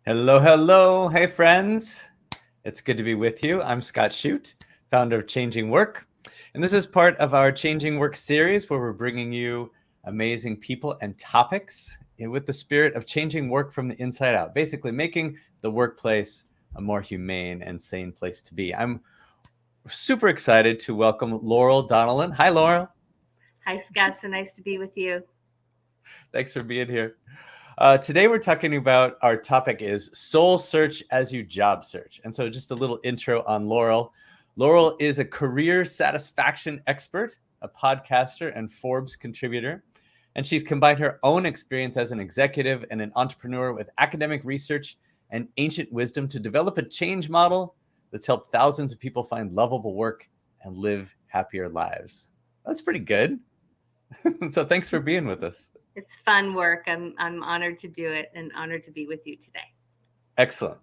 Hello, hello. Hey, friends. It's good to be with you. I'm Scott Shute, founder of Changing Work. And this is part of our Changing Work series where we're bringing you amazing people and topics with the spirit of changing work from the inside out, basically making the workplace a more humane and sane place to be. I'm super excited to welcome Laurel Donnellan. Hi, Laurel. Hi, Scott. So nice to be with you. Thanks for being here. Today we're talking about, our topic is soul search as you job search. And so just a little intro on Laurel. Laurel is a career satisfaction expert, a podcaster, and Forbes contributor. And she's combined her own experience as an executive and an entrepreneur with academic research and ancient wisdom to develop a change model that's helped thousands of people find lovable work and live happier lives. That's pretty good. So thanks for being with us. It's fun work. I'm honored to do it and honored to be with you today. Excellent.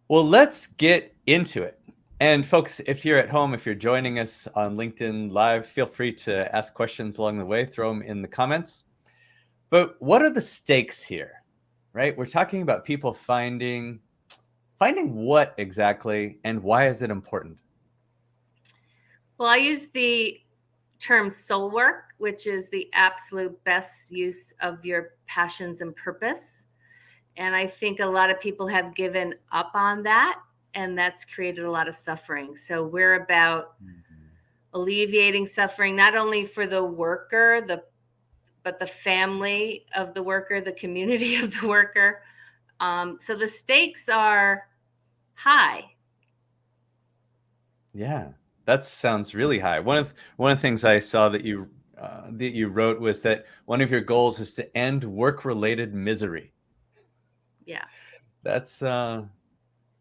Well, let's get into it. And folks, if you're at home, if you're joining us on LinkedIn Live, feel free to ask questions along the way, throw them in the comments. But what are the stakes here, right? We're talking about people finding what exactly, and why is it important? Well, I use the term soul work, which is the absolute best use of your passions and purpose. And I think a lot of people have given up on that, and that's created a lot of suffering. So we're about alleviating suffering, not only for the worker, but the family of the worker, the community of the worker. So the stakes are high. Yeah. That sounds really high. One of the things I saw that you wrote was that one of your goals is to end work-related misery. Yeah, that's a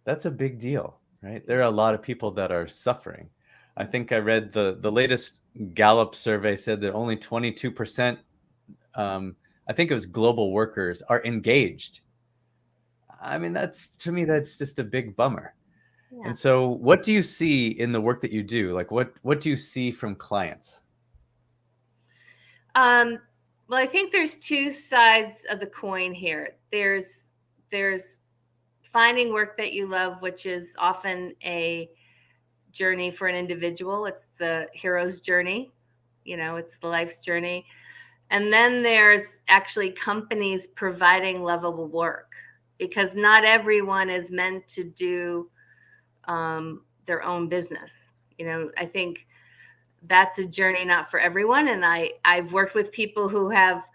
big deal, right? There are a lot of people that are suffering. I think I read the latest Gallup survey said that only 22%, I think it was global workers, are engaged. I mean, to me, that's just a big bummer. Yeah. And so what do you see in the work that you do? Like what do you see from clients? Well, I think there's two sides of the coin here. There's finding work that you love, which is often a journey for an individual. It's the hero's journey, it's the life's journey. And then there's actually companies providing lovable work, because not everyone is meant to do their own business. I think that's a journey not for everyone. And I've worked with people who have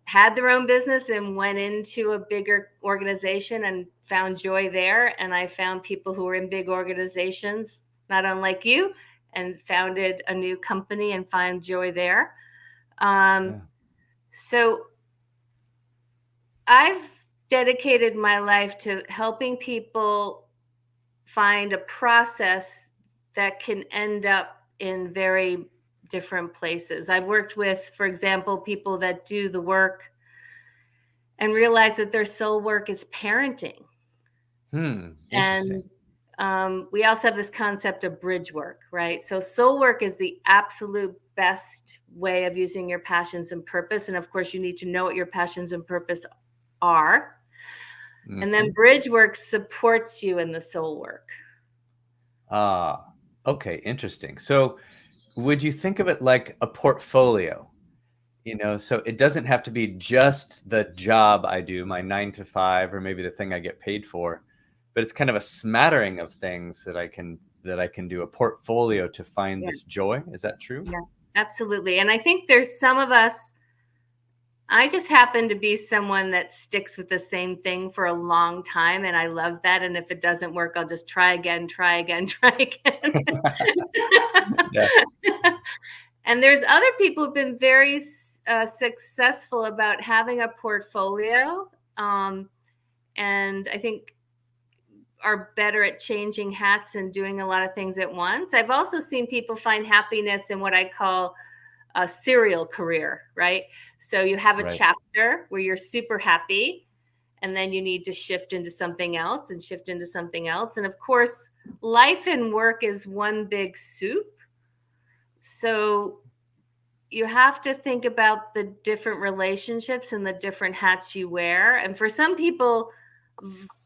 had their own business and went into a bigger organization and found joy there. And I found people who were in big organizations, not unlike you, and founded a new company and find joy there. So I've dedicated my life to helping people find a process that can end up in very different places. I've worked with, for example, people that do the work and realize that their soul work is parenting. And we also have this concept of bridge work, right? So soul work is the absolute best way of using your passions and purpose. And of course, you need to know what your passions and purpose are. And then bridge work supports you in the soul work. Okay, interesting. So would you think of it like a portfolio? So it doesn't have to be just the job I do, my 9 to 5, or maybe the thing I get paid for, but it's kind of a smattering of things that I can do, a portfolio to find this joy. Is that true? Yeah. Absolutely. And I think there's some of us, I just happen to be someone that sticks with the same thing for a long time. And I love that. And if it doesn't work, I'll just try again, try again, try again. Yeah, And there's other people who've been very successful about having a portfolio. And I think are better at changing hats and doing a lot of things at once. I've also seen people find happiness in what I call a serial career, right? So you have a right. chapter where you're super happy, and then you need to shift into something else and shift into something else. And of course, life and work is one big soup. So you have to think about the different relationships and the different hats you wear. And for some people,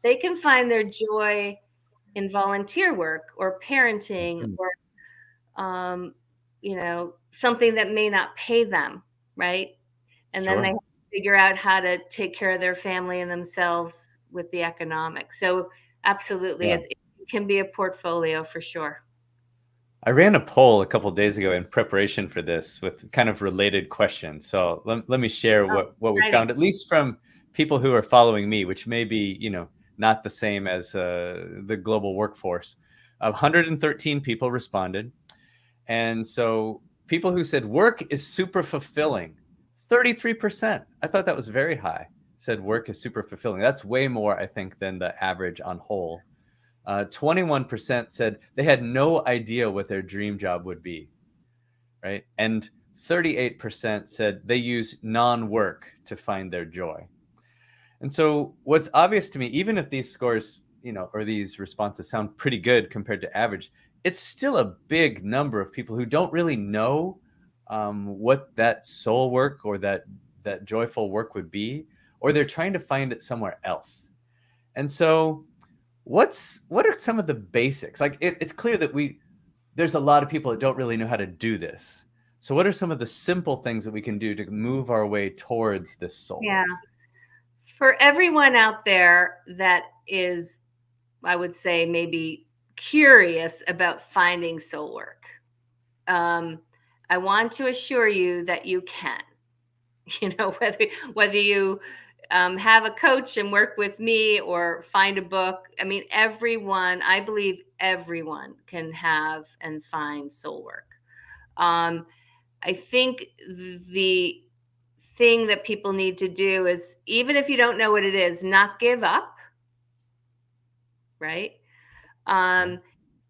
they can find their joy in volunteer work or parenting Mhm. or something that may not pay them, right? And then they have Sure. to figure out how to take care of their family and themselves with the economics. So absolutely, Yeah. it can be a portfolio for sure. I ran a poll a couple days ago in preparation for this with kind of related questions. So let me share Oh, what we exciting. found, at least from people who are following me, which may be, not the same as the global workforce. 113 people responded. And so people who said work is super fulfilling, 33%. I thought that was very high. Said work is super fulfilling. That's way more, I think, than the average on whole. 21% said they had no idea what their dream job would be, right? And 38% said they use non-work to find their joy. And so what's obvious to me, even if these scores, or these responses sound pretty good compared to average, it's still a big number of people who don't really know what that soul work or that joyful work would be, or they're trying to find it somewhere else. And so what are some of the basics? Like it's clear that there's a lot of people that don't really know how to do this. So what are some of the simple things that we can do to move our way towards this soul Yeah. work? For everyone out there that is, I would say, maybe curious about finding soul work, um, I want to assure you that you can. Whether you have a coach and work with me or find a book. I mean, I believe everyone can have and find soul work. um, I think the thing that people need to do is, even if you don't know what it is, not give up, right? Okay. um,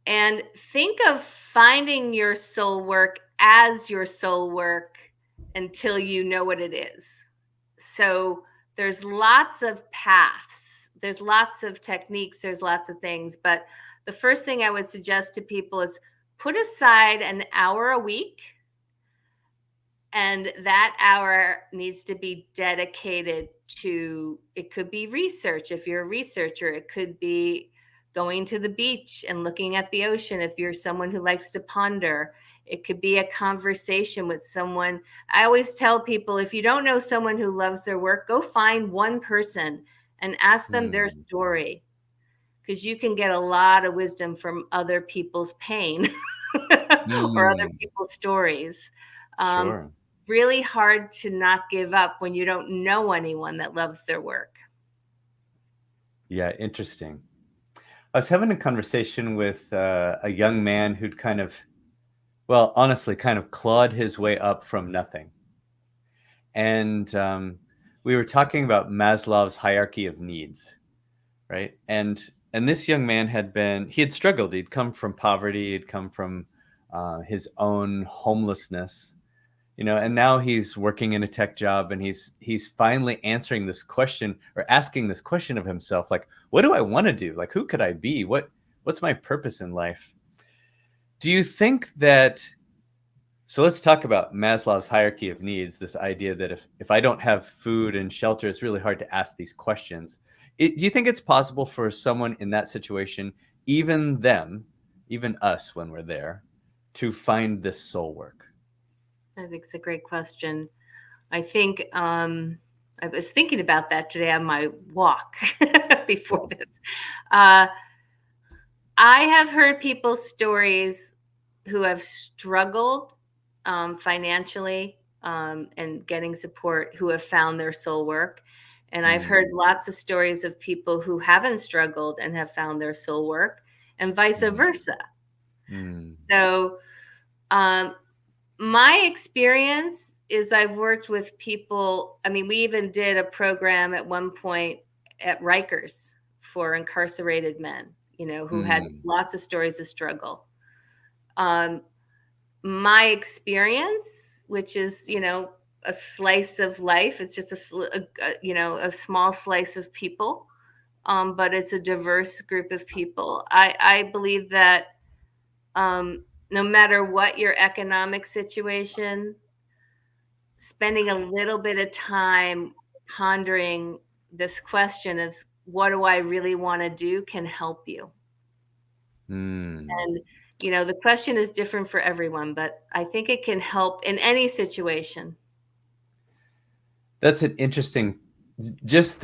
and think of finding your soul work as your soul work until you know what it is. So there's lots of paths, there's lots of techniques, there's lots of things. But the first thing I would suggest to people is put aside an hour a week, and that hour needs to be dedicated to, it could be research if you're a researcher, it could be going to the beach and looking at the ocean if you're someone who likes to ponder, it could be a conversation with someone. I always tell people, if you don't know someone who loves their work, go find one person and ask them their Hmm. story, because you can get a lot of wisdom from other people's pain or other Mm, people's stories. Um, sure. Really hard to not give up when you don't know anyone that loves their work. Yeah, interesting. I was having a conversation with a young man who'd kind of, well, honestly, kind of clawed his way up from nothing. And we were talking about Maslow's hierarchy of needs, right? And this young man he had struggled. He'd come from poverty. He'd come from his own homelessness, and now he's working in a tech job, and he's finally answering this question, or asking this question of himself, like, what do I want to do? Like, who could I be? What's my purpose in life? Do you think that So let's talk about Maslow's hierarchy of needs, this idea that if I don't have food and shelter, it's really hard to ask these questions. Do you think it's possible for someone in that situation, even them, even us when we're there, to find this soul work? I think it's a great question. I think I was thinking about that today on my walk before Yeah. this. Uh, I have heard people's stories who have struggled financially, and getting support, who have found their soul work. And I've heard Mm, lots of stories of people who haven't struggled and have found their soul work, and vice mm, versa. mm, So, um, my experience is I've worked with people. I mean, we even did a program at one point at Rikers for incarcerated men, who had mm, lots of stories of struggle. Um, my experience, which is, a slice of life, it's just a small slice of people, but it's a diverse group of people. I believe that, no matter what your economic situation, spending a little bit of time pondering this question of what do I really want to do can help you. mm. And, the question is different for everyone, but I think it can help in any situation. That's an interesting. Just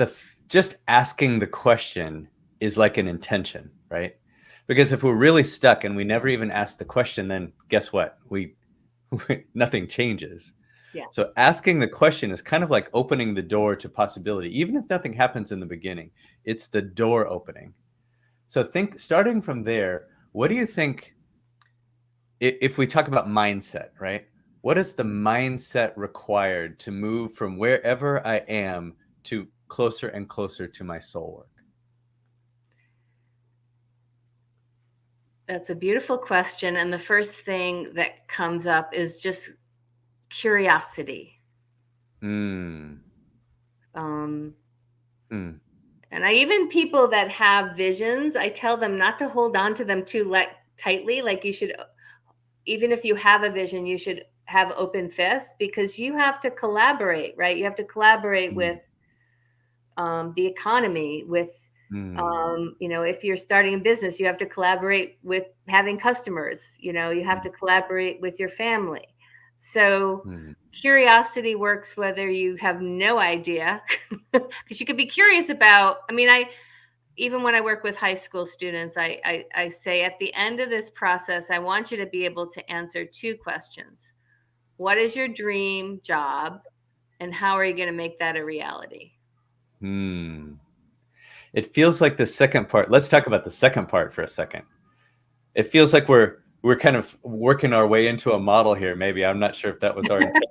asking the question is like an intention, right? Because if we're really stuck and we never even ask the question, then guess what? We nothing changes. Yeah. So asking the question is kind of like opening the door to possibility, even if nothing happens in the beginning. It's the door opening. So think, starting from there, what do you think, if we talk about mindset, right? What is the mindset required to move from wherever I am to closer and closer to my soul work? That's a beautiful question. And the first thing that comes up is just curiosity. Mm, Um, mm, and even people that have visions, I tell them not to hold on to them too tightly. Like, you should, even if you have a vision, you should have open fists, because you have to collaborate, right? You have to collaborate mm, with, the economy, with, mm, if you're starting a business, you have to collaborate with having customers, you have mm, to collaborate with your family. So mm, curiosity works whether you have no idea, because you could be curious about, I mean, even when I work with high school students, I say, at the end of this process, I want you to be able to answer two questions. What is your dream job? And how are you going to make that a reality? mm. It feels like the second part. Let's talk about the second part for a second. It feels like we're kind of working our way into a model here. Maybe I'm not sure if that was our intention.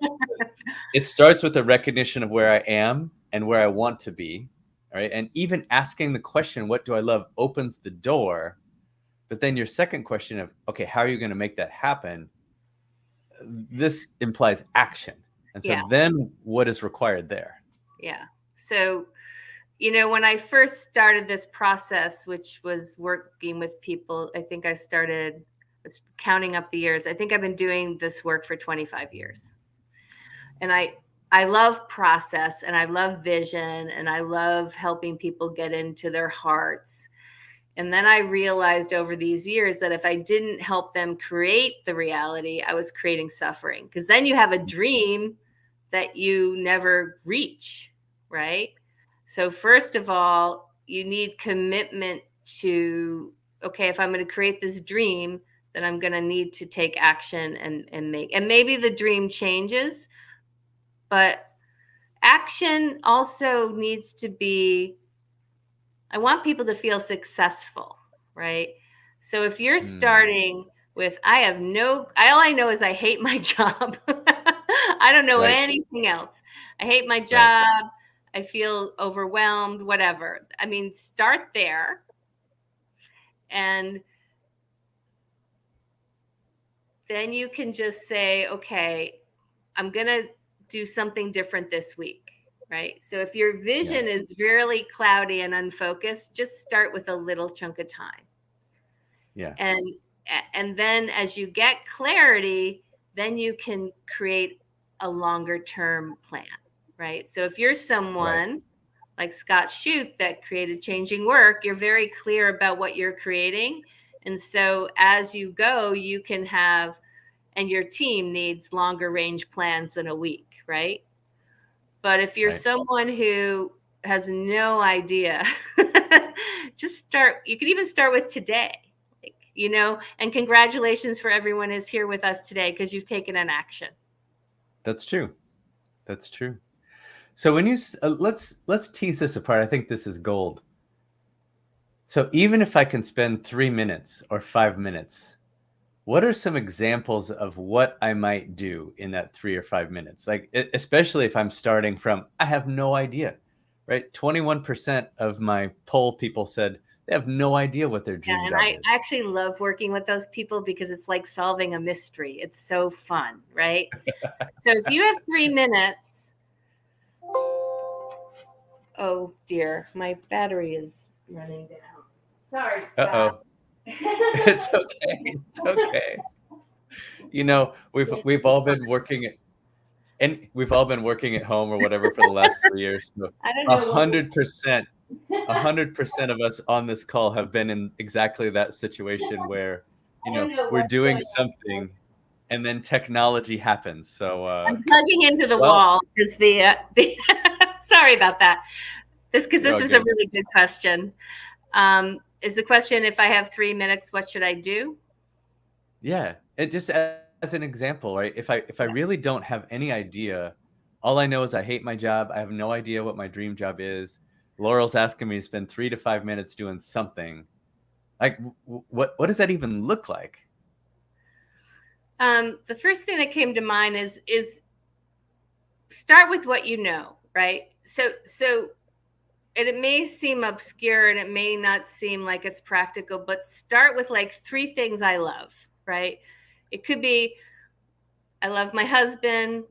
It starts with a recognition of where I am and where I want to be. All right. And even asking the question, what do I love, opens the door. But then your second question of, okay, how are you going to make that happen? This implies action. And so Yeah, then what is required there? yeah. So, when I first started this process, which was working with people, I think I started counting up the years. I think I've been doing this work for 25 years. And I love process, and I love vision, and I love helping people get into their hearts. And then I realized over these years that if I didn't help them create the reality, I was creating suffering. Because then you have a dream that you never reach, right? So, first of all, you need commitment to, okay, if I'm going to create this dream, then I'm going to need to take action, and make, and maybe the dream changes, but action also needs to be, I want people to feel successful, right? So if you're Hmm. starting with, I have no, all I know is I hate my job. I don't know Right. anything else. I hate my Right. job. I feel overwhelmed, whatever. I mean, start there. And then you can just say, okay, I'm going to do something different this week, right? So if your Yeah. vision is really cloudy and unfocused, just start with a little chunk of time. Yeah. And then as you get clarity, then you can create a longer term plan, right? So if you're Right. someone like Scott Shute that created Changing Work, you're very clear about what you're creating. And so as you go, you can have, and your team needs longer range plans than a week, right? But if you're Right. someone who has no idea, just start. You could even start with today. Like, and congratulations for everyone who's here with us today, because you've taken an action. That's true. That's true. So when let's tease this apart. I think this is gold. So even if I can spend 3 minutes or 5 minutes, what are some examples of what I might do in that 3 or 5 minutes? Like, especially if I'm starting from, I have no idea, right? 21% of my poll people said they have no idea what their dream And job I is. actually love working with those people because it's like solving a mystery. It's so fun, right? So if you have 3 minutes, oh dear, my battery is running down. Sorry, Scott. It's okay. It's okay. We've all been working at home or whatever for the last 3 years. So I don't know. 100%, 100% of us on this call have been in exactly that situation where, we're doing something and then technology happens. So I'm plugging into the well, wall because the sorry about that. This you're all was a good. really good question. Is the question, if I have 3 minutes, what should I do? Yeah, it just as an example, right? If I really don't have any idea, all I know is I hate my job. I have no idea what my dream job is. Laurel's asking me to spend 3 to 5 minutes doing something. Like, what does that even look like? The first thing that came to mind is start with what you know, right? So and it may seem obscure and it may not seem like it's practical, but start with like 3 things I love, right? It could be, I love my husband,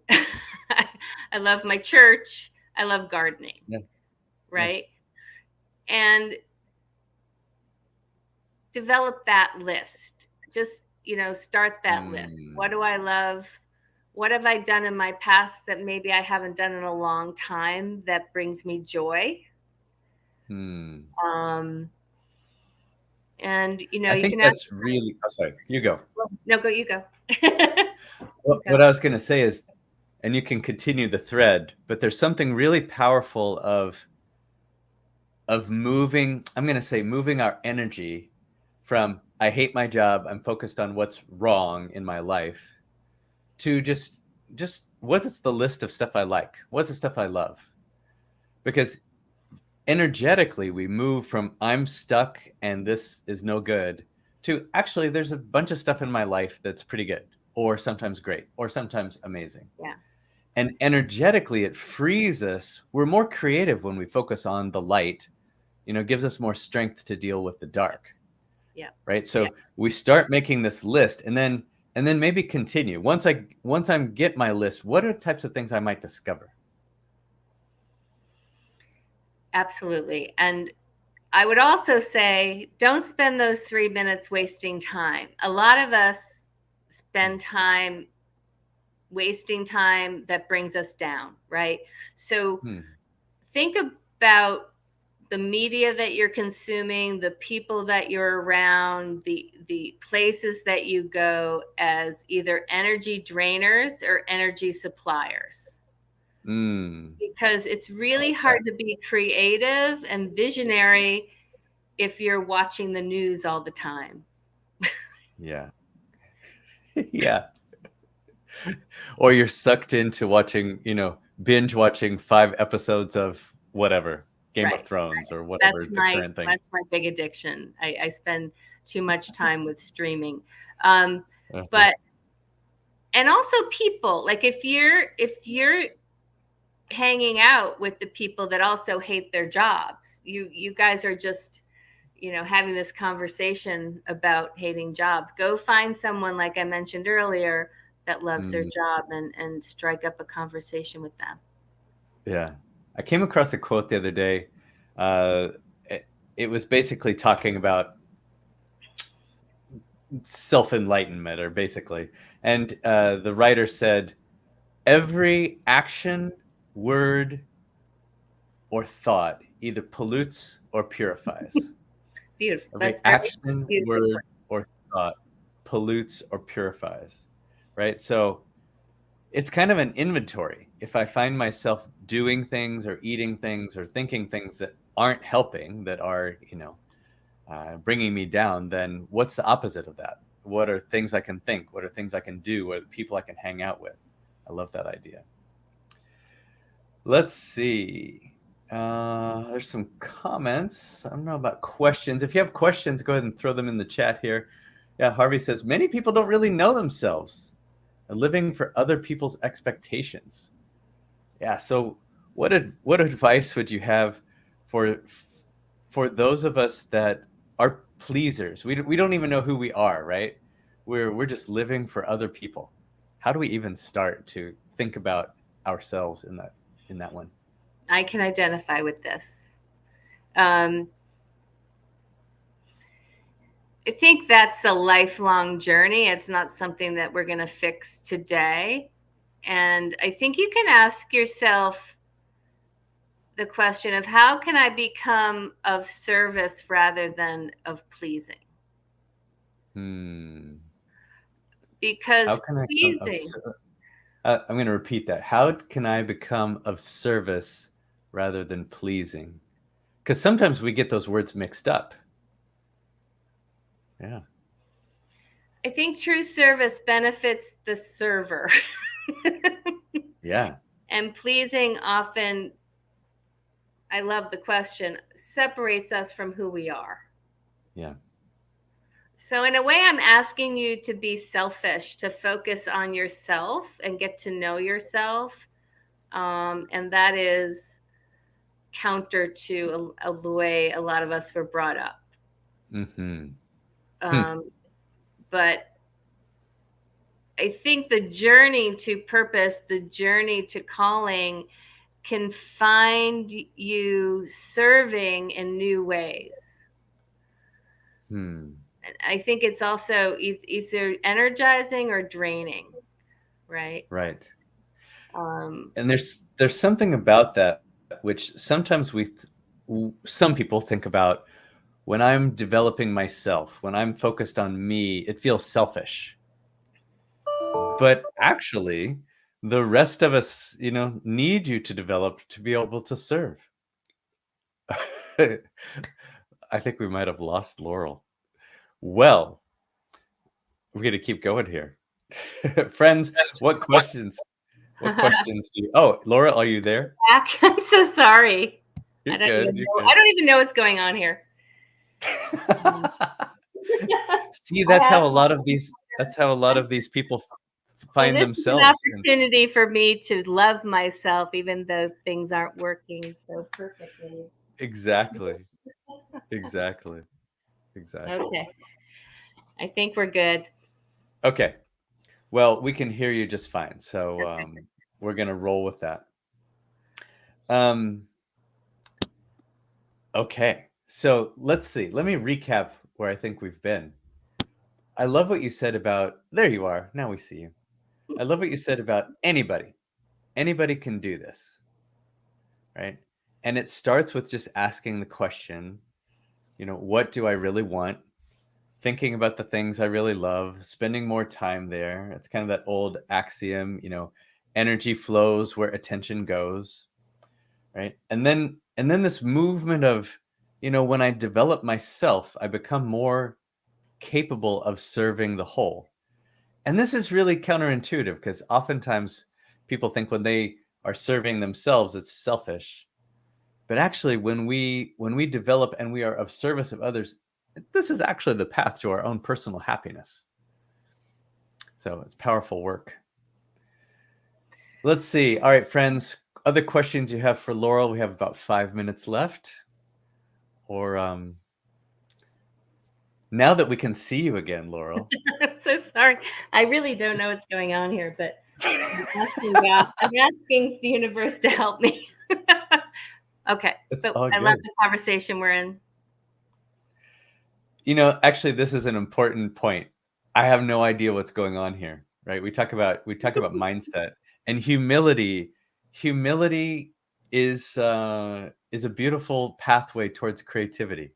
I love my church, I love gardening, Yeah. right? And develop that list. Just, start that list. What do I love? What have I done in my past that maybe I haven't done in a long time that brings me joy? And I you think can ask. that's really. Oh, sorry, you go. No, go. You go. What I was going to say is, and you can continue the thread, but there's something really powerful of moving. I'm going to say moving our energy from I hate my job, I'm focused on what's wrong in my life, to just what is the list of stuff I like? What's the stuff I love? Because energetically we move from I'm stuck and this is no good to actually there's a bunch of stuff in my life that's pretty good, or sometimes great, or sometimes amazing. Yeah. And energetically it frees us. We're more creative when we focus on the light, gives us more strength to deal with the dark. Yeah. Right. So we start making this list and then maybe continue. Once I get my list, what are the types of things I might discover? Absolutely. And I would also say, don't spend those 3 minutes wasting time. A lot of us spend time wasting time that brings us down, right? So think about the media that you're consuming, the people that you're around, the places that you go as either energy drainers or energy suppliers. Because it's really hard to be creative and visionary if you're watching the news all the time. Yeah. Yeah. Or you're sucked into watching, binge watching 5 episodes of whatever, Game of Thrones or whatever the current thing. That's my big addiction. I spend too much time with streaming. But and also people, like if you're hanging out with the people that also hate their jobs, you guys are just having this conversation about hating jobs, go find someone, like I mentioned earlier, that loves their job and strike up a conversation with them. Yeah. I came across a quote the other day. It was basically talking about self-enlightenment, or basically. And the writer said, every action, word, or thought either pollutes or purifies. Beautiful. Every action, word, or thought pollutes or purifies, right? So it's kind of an inventory. If I find myself doing things or eating things or thinking things that aren't helping, that are, bringing me down, then what's the opposite of that? What are things I can think? What are things I can do? What are the people I can hang out with? I love that idea. Let's see. There's some comments. I don't know about questions. If you have questions, go ahead and throw them in the chat here. Yeah, Harvey says, many people don't really know themselves. They're living for other people's expectations. Yeah, so what advice would you have for those of us that are pleasers? We don't even know who we are, right? We're just living for other people. How do we even start to think about ourselves in that one? I can identify with this. I think that's a lifelong journey. It's not something that we're going to fix today. And I think you can ask yourself the question of, how can I become of service rather than of pleasing? Because How can I pleasing, I'm going to repeat that. How can I become of service rather than pleasing? Because sometimes we get those words mixed up. Yeah. I think true service benefits the server. Yeah. And pleasing often, I love the question, separates us from who we are. Yeah. So in a way, I'm asking you to be selfish, to focus on yourself and get to know yourself. And that is counter to the way a lot of us were brought up. But I think the journey to purpose, the journey to calling, can find you serving in new ways. I think it's also either energizing or draining, right? Right. And there's something about that which sometimes some people think about. When I'm developing myself, when I'm focused on me, it feels selfish. But actually, the rest of us, need you to develop to be able to serve. I think we might have lost Laurel. Well, we're going to keep going here. Friends, what questions do you... Oh, Laura, are you there? I'm so sorry. You're I don't good. even know what's going on here. See, that's how a lot of these people find themselves. This is an opportunity for me to love myself, even though things aren't working so perfectly. Exactly. Okay. I think we're good. Okay. Well, we can hear you just fine. So we're going to roll with that. Okay. So let's see. Let me recap where I think we've been. I love what you said about... There you are. Now we see you. I love what you said about anybody. Anybody can do this. Right? And it starts with just asking the question, what do I really want? Thinking about the things I really love, spending more time there. It's kind of that old axiom, energy flows where attention goes, right? And then this movement of, when I develop myself, I become more capable of serving the whole. And this is really counterintuitive, because oftentimes people think when they are serving themselves, it's selfish. But actually, when we develop and we are of service of others, this is actually the path to our own personal happiness. So it's powerful work. Let's see. All right, friends, other questions you have for Laurel? We have about 5 minutes left. Or now that we can see you again, Laurel. I'm so sorry. I really don't know what's going on here, but I'm asking the universe to help me. Okay. But I love the conversation we're in. Actually, this is an important point. I have no idea what's going on here, right? We talk about mindset and humility. Humility is a beautiful pathway towards creativity,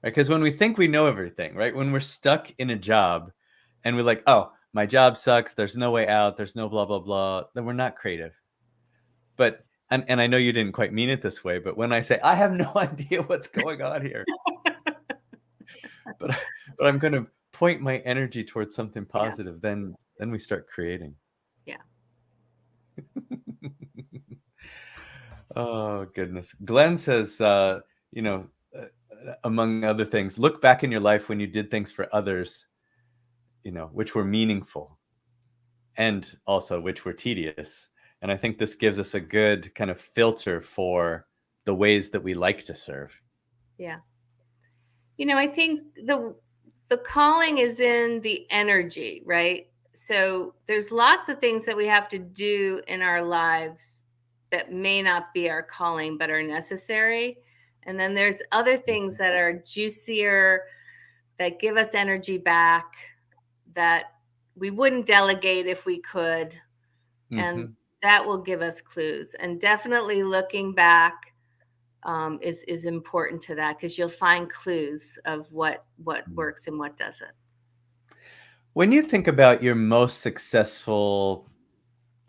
right? Because when we think we know everything, right? When we're stuck in a job and we're like, oh, my job sucks, there's no way out, there's no blah, blah, blah, then we're not creative. But, and I know you didn't quite mean it this way, but when I say, I have no idea what's going on here, but but I'm going to point my energy towards something Yeah. positive. Then we start creating. Yeah. Oh goodness. Glenn says, you know, among other things, look back in your life when you did things for others, which were meaningful and also which were tedious. And I think this gives us a good kind of filter for the ways that we like to serve. Yeah. I think the calling is in the energy, right? So there's lots of things that we have to do in our lives that may not be our calling but are necessary. And then there's other things that are juicier, that give us energy back, that we wouldn't delegate if we could. And Mm-hmm. that will give us clues. And definitely looking back is important to that, because you'll find clues of what works and what doesn't. When you think about your most successful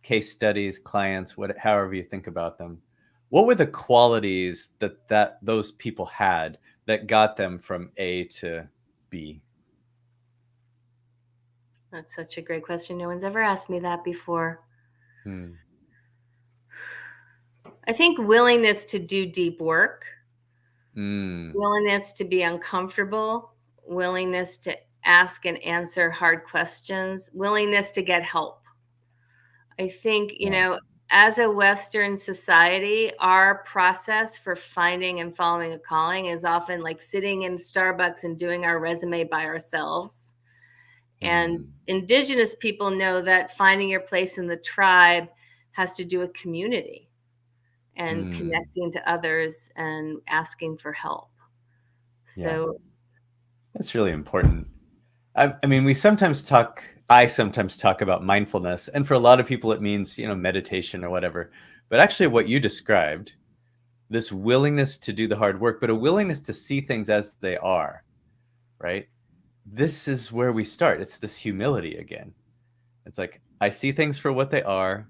case studies, clients, however you think about them, what were the qualities that those people had that got them from A to B? That's such a great question. No one's ever asked me that before. Hmm. I think willingness to do deep work, Mm. willingness to be uncomfortable, willingness to ask and answer hard questions, willingness to get help. I think, Yeah. as a Western society, our process for finding and following a calling is often like sitting in Starbucks and doing our resume by ourselves. And Mm. Indigenous people know that finding your place in the tribe has to do with community and Mm. connecting to others and asking for help. Yeah, So, that's really important. I mean, I sometimes talk about mindfulness, and for a lot of people, it means, meditation or whatever. But actually, what you described, this willingness to do the hard work, but a willingness to see things as they are, right? This is where we start. It's this humility again. It's like, I see things for what they are,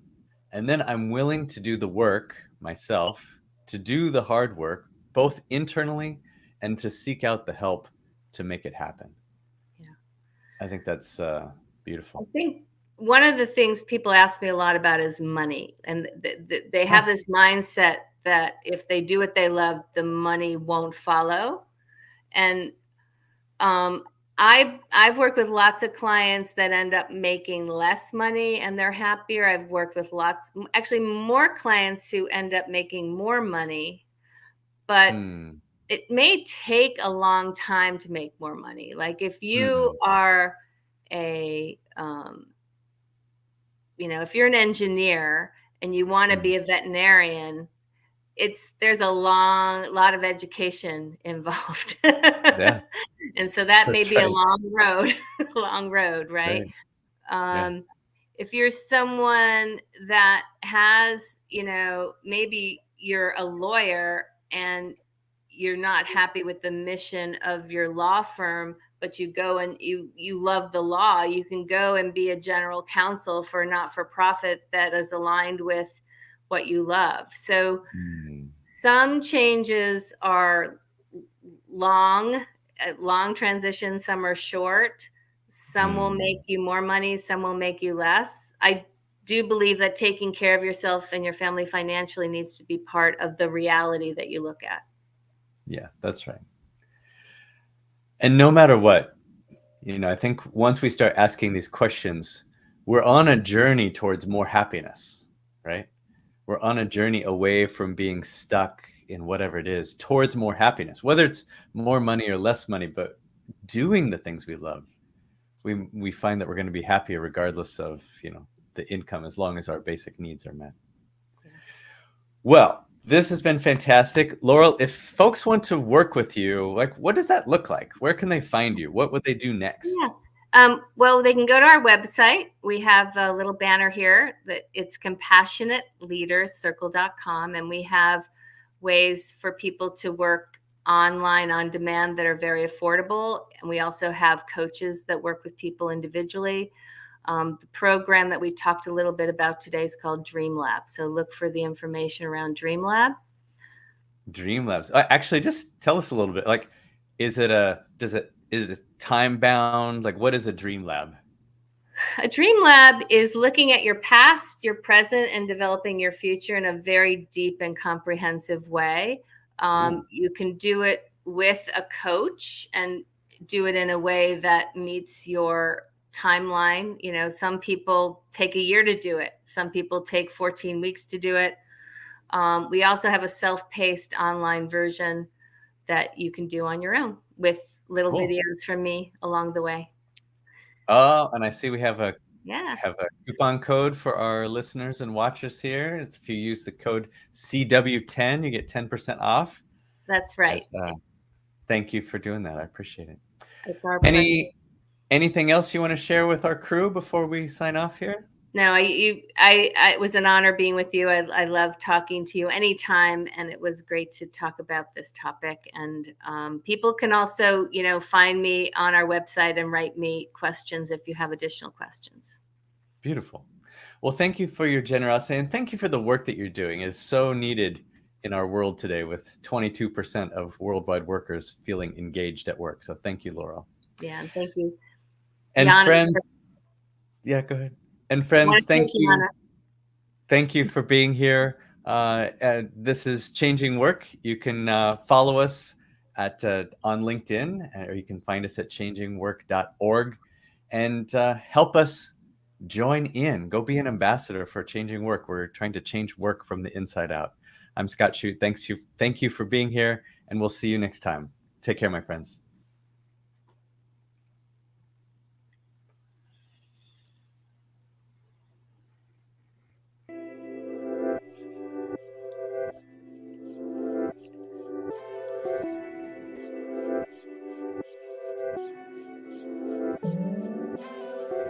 and then I'm willing to do the work myself, to do the hard work, both internally and to seek out the help to make it happen. yeah. I think that's I beautiful. think one of the things people ask me a lot about is money. And they have Oh. this mindset that if they do what they love, the money won't follow. And um, I've worked with lots of clients that end up making less money and they're happier. I've worked with actually more clients who end up making more money, but Hmm. it may take a long time to make more money. Like if you Mm-mm. are if you're an engineer and you want to Mm. be a veterinarian, there's a lot of education involved. Yeah, And so that may that's be a right. long road, long road, right? Right. Yeah. Um, if you're someone that has, maybe you're a lawyer and you're not happy with the mission of your law firm, but you go and you love the law, you can go and be a general counsel for a not-for-profit that is aligned with what you love. So Mm. some changes are long, long transitions, some are short. Some will make Mm. you more money, some will make you less. I do believe that taking care of yourself and your family financially needs to be part of the reality that you look at. Yeah, that's right. And no matter what, I think once we start asking these questions, we're on a journey towards more happiness, right? We're on a journey away from being stuck in whatever it is towards more happiness, whether it's more money or less money, but doing the things we love. We find that we're going to be happier regardless of, the income, as long as our basic needs are met. Yeah. Well, this has been fantastic. Laurel, if folks want to work with you, like, what does that look like? Where can they find you? What would they do Yeah. next? Well, they can go to our website. We have a little banner here that it's compassionateleaderscircle.com. And we have ways for people to work online on demand that are very affordable. And we also have coaches that work with people individually. The program that we talked a little bit about today is called Dream Lab. So look for the information around Dream Lab. Dream Labs. Actually, just tell us a little bit. Like, does it Is it time bound? Like, what is a dream lab? A dream lab is looking at your past, your present, and developing your future in a very deep and comprehensive way. Ooh, You can do it with a coach and do it in a way that meets your timeline. You know, some people take a year to do it, some people take 14 weeks to do it. We also have a self paced online version that you can do on your own with little cool. videos from me along the way. Oh, and I see we have a Yeah, coupon code for our listeners and watchers here. It's if you use the code CW10, you get 10% off. that's right. As thank you for doing that. I appreciate it. It's our pleasure. Anything else you want to share with our crew before we sign off here? No, it was an honor being with you. I love talking to you anytime, and it was great to talk about this topic. And people can also, you know, find me on our website and write me questions if you have additional questions. Beautiful. Well, thank you for your generosity and thank you for the work that you're doing. It is so needed in our world today with 22% of worldwide workers feeling engaged at work. So thank you, Laurel. Yeah, and thank you, And Yana. friends, yeah, go ahead. And I want friends, to thank thank you. Yana. Thank you for being here. And this is Changing Work. You can follow us at on LinkedIn, or you can find us at changingwork.org and help us join in. Go be an ambassador for Changing Work. We're trying to change work from the inside out. I'm Scott Shute. Thank you for being here, and we'll see you next time. Take care, my friends.